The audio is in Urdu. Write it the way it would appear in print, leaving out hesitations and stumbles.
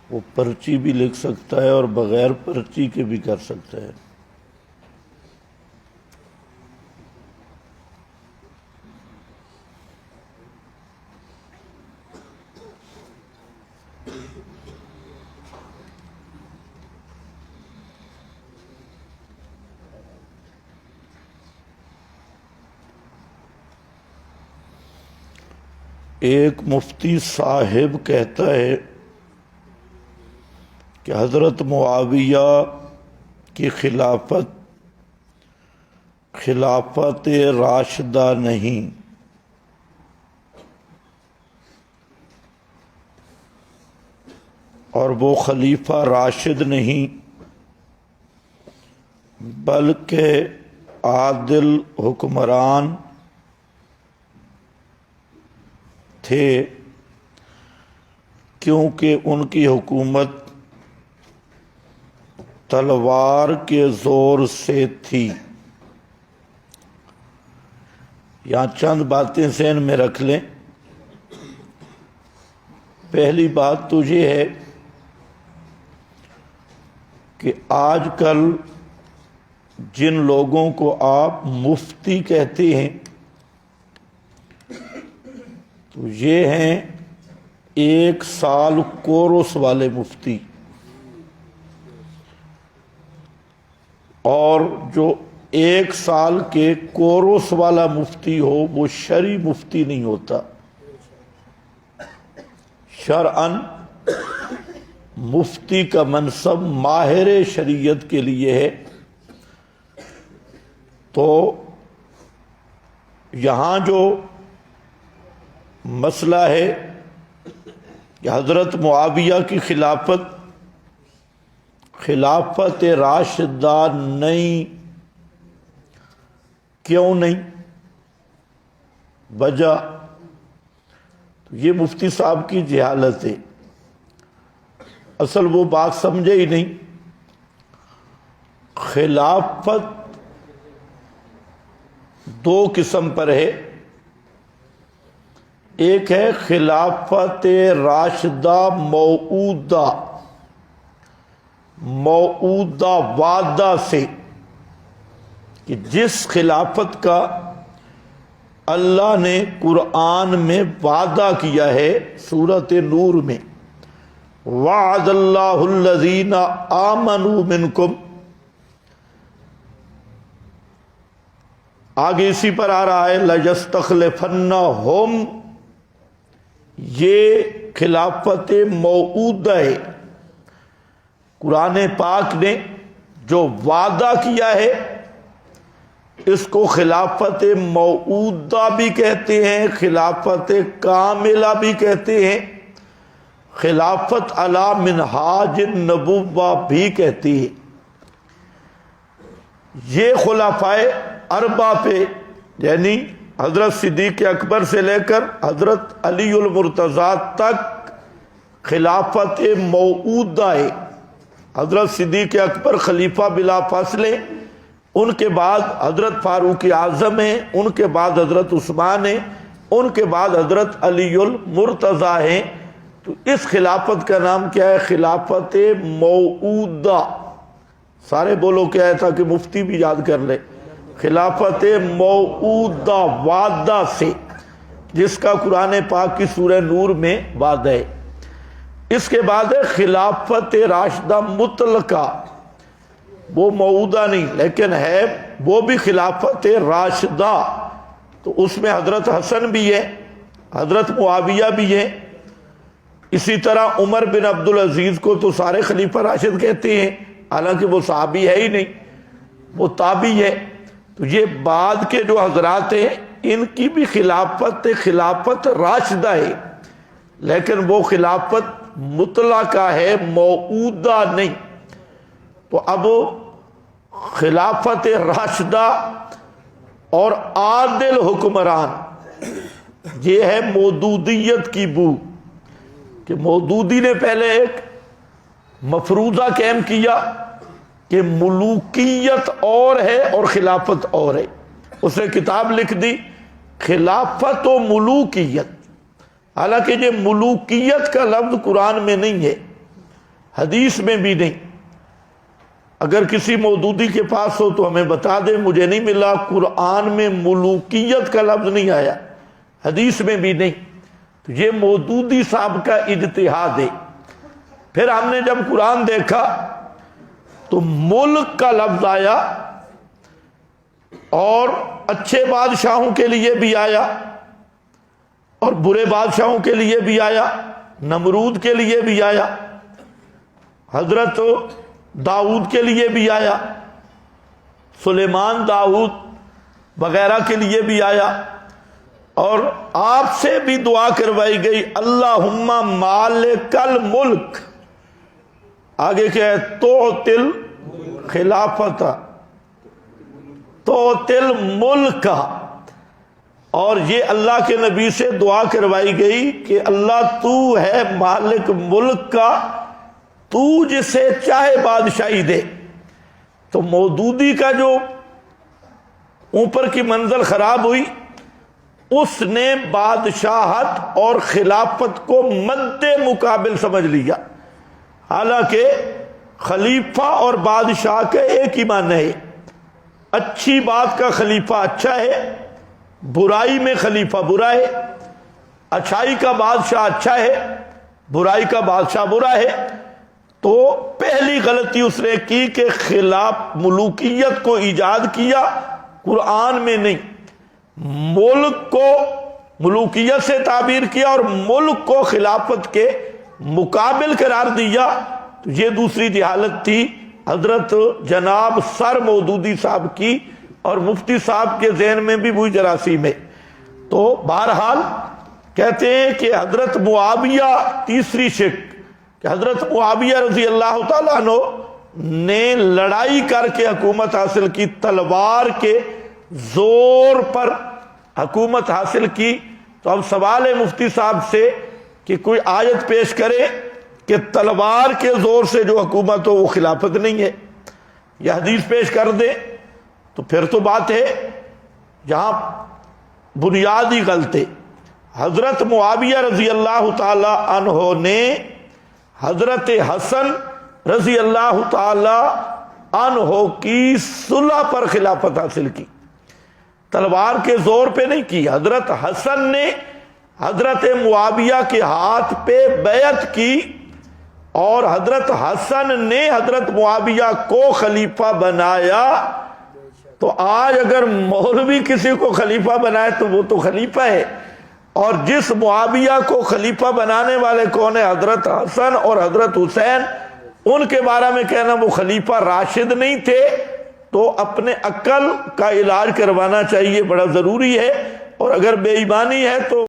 وہ پرچی بھی لکھ سکتا ہے اور بغیر پرچی کے بھی کر سکتا ہے۔ ایک مفتی صاحب کہتا ہے کہ حضرت معاویہ کی خلافت راشدہ نہیں، اور وہ خلیفہ راشد نہیں بلکہ عادل حکمران تھے، کیونکہ ان کی حکومت تلوار کے زور سے تھی۔ یہاں چند باتیں ذہن میں رکھ لیں۔ پہلی بات تو یہ ہے کہ آج کل جن لوگوں کو آپ مفتی کہتے ہیں تو یہ ہیں 1 سال کورس والے مفتی، اور جو 1 سال کے کورس والا مفتی ہو وہ شرعی مفتی نہیں ہوتا۔ شرعاً مفتی کا منصب ماہر شریعت کے لیے ہے۔ تو یہاں جو مسئلہ ہے کہ حضرت معاویہ کی خلافت راشدہ نہیں، کیوں نہیں؟ وجہ تو یہ مفتی صاحب کی جہالت ہے، اصل وہ بات سمجھے ہی نہیں۔ خلافت 2 قسم پر ہے، ایک ہے خلافت راشدہ موعودہ وعدہ سے، کہ جس خلافت کا اللہ نے قرآن میں وعدہ کیا ہے سورۃ نور میں، وعد اللہ الذین آمنوا منکم، آگے اسی پر آ رہا ہے لَيَسْتَخْلِفَنَّهُمْ، یہ خلافت موعودہ ہے۔ قرآن پاک نے جو وعدہ کیا ہے اس کو خلافت موعودہ بھی کہتے ہیں، خلافت کاملہ بھی کہتے ہیں، خلافت علی منہاج النبوہ بھی کہتے ہیں۔ یہ خلفائے اربعہ پہ، یعنی حضرت صدیق اکبر سے لے کر حضرت علی المرتضیٰ تک خلافت موعودہ ہے۔ حضرت صدیق اکبر خلیفہ بلا فاصلے، ان کے بعد حضرت فاروق اعظم ہیں، ان کے بعد حضرت عثمان ہیں، ان کے بعد حضرت علی المرتضیٰ ہیں۔ تو اس خلافت کا نام کیا ہے؟ خلافت موعودہ۔ سارے بولو کیا ہے تاکہ مفتی بھی یاد کر لے۔ خلافت موعودہ، وعدہ سے، جس کا قرآن پاک کی سورہ نور میں وعدہ ہے۔ اس کے بعد ہے خلافت راشدہ مطلقہ، وہ موعودہ نہیں لیکن ہے وہ بھی خلافت راشدہ۔ تو اس میں حضرت حسن بھی ہے، حضرت معاویہ بھی ہے، اسی طرح عمر بن عبدالعزیز کو تو سارے خلیفہ راشد کہتے ہیں، حالانکہ وہ صحابی ہے ہی نہیں، وہ تابعی ہے۔ تو یہ بعد کے جو حضرات ہیں ان کی بھی خلافت راشدہ ہے، لیکن وہ خلافت مطلقہ ہے، موعودہ نہیں۔ تو اب خلافت راشدہ اور عادل حکمران، یہ ہے مودودیت کی بو، کہ مودودی نے پہلے ایک مفروضہ قائم کیا کہ ملوکیت اور ہے اور خلافت اور ہے۔ اس نے کتاب لکھ دی خلافت و ملوکیت، حالانکہ یہ ملوکیت کا لفظ قرآن میں نہیں ہے، حدیث میں بھی نہیں. اگر کسی مودودی کے پاس ہو تو ہمیں بتا دے، مجھے نہیں ملا. قرآن میں ملوکیت کا لفظ نہیں آیا، حدیث میں بھی نہیں. تو یہ مودودی صاحب کا اجتہاد ہے. پھر ہم نے جب قرآن دیکھا تو ملک کا لفظ آیا، اور اچھے بادشاہوں کے لیے بھی آیا اور برے بادشاہوں کے لیے بھی آیا، نمرود کے لیے بھی آیا، حضرت داؤد کے لیے بھی آیا، سلیمان داؤد وغیرہ کے لیے بھی آیا. اور آپ سے بھی دعا کروائی گئی، اللہم مالک الملک. آگے کیا ہے؟ توتل خلافت، توتل ملک. اور یہ اللہ کے نبی سے دعا کروائی گئی کہ اللہ تو ہے مالک ملک کا، تو جسے چاہے بادشاہی دے. تو مودودی کا جو اوپر کی منزل خراب ہوئی، اس نے بادشاہت اور خلافت کو مد مقابل سمجھ لیا. حالانکہ خلیفہ اور بادشاہ کے ایک ہی معنی ہے. اچھی بات کا خلیفہ اچھا ہے، برائی میں خلیفہ برا ہے. اچھائی کا بادشاہ اچھا ہے، برائی کا بادشاہ برا ہے. تو پہلی غلطی اس نے کی کہ خلاف ملوکیت کو ایجاد کیا، قرآن میں نہیں. ملک کو ملوکیت سے تعبیر کیا اور ملک کو خلافت کے مقابل قرار دیا. تو یہ دوسری جہالت تھی حضرت جناب سر مودودی صاحب کی، اور مفتی صاحب کے ذہن میں بھی وہی جراثیم ہے. تو بہرحال کہتے ہیں کہ حضرت معاویہ، تیسری شک کہ حضرت معاویہ رضی اللہ تعالیٰ عنہ نے لڑائی کر کے حکومت حاصل کی، تلوار کے زور پر حکومت حاصل کی. تو اب سوال ہے مفتی صاحب سے کہ کوئی آیت پیش کرے کہ تلوار کے زور سے جو حکومت ہو وہ خلافت نہیں ہے، یا حدیث پیش کر دے. تو پھر تو بات ہے جہاں بنیادی غلطی. حضرت معاویہ رضی اللہ تعالی عنہ نے حضرت حسن رضی اللہ تعالی عنہ کی صلح پر خلافت حاصل کی، تلوار کے زور پہ نہیں کی. حضرت حسن نے حضرت معاویہ کے ہاتھ پہ بیعت کی، اور حضرت حسن نے حضرت معاویہ کو خلیفہ بنایا. تو آج اگر مولوی کسی کو خلیفہ بنائے تو وہ تو خلیفہ ہے، اور جس معاویہ کو خلیفہ بنانے والے کون ہیں؟ حضرت حسن اور حضرت حسین. ان کے بارے میں کہنا وہ خلیفہ راشد نہیں تھے. تو اپنے عقل کا علاج کروانا چاہیے، بڑا ضروری ہے. اور اگر بے ایمانی ہے تو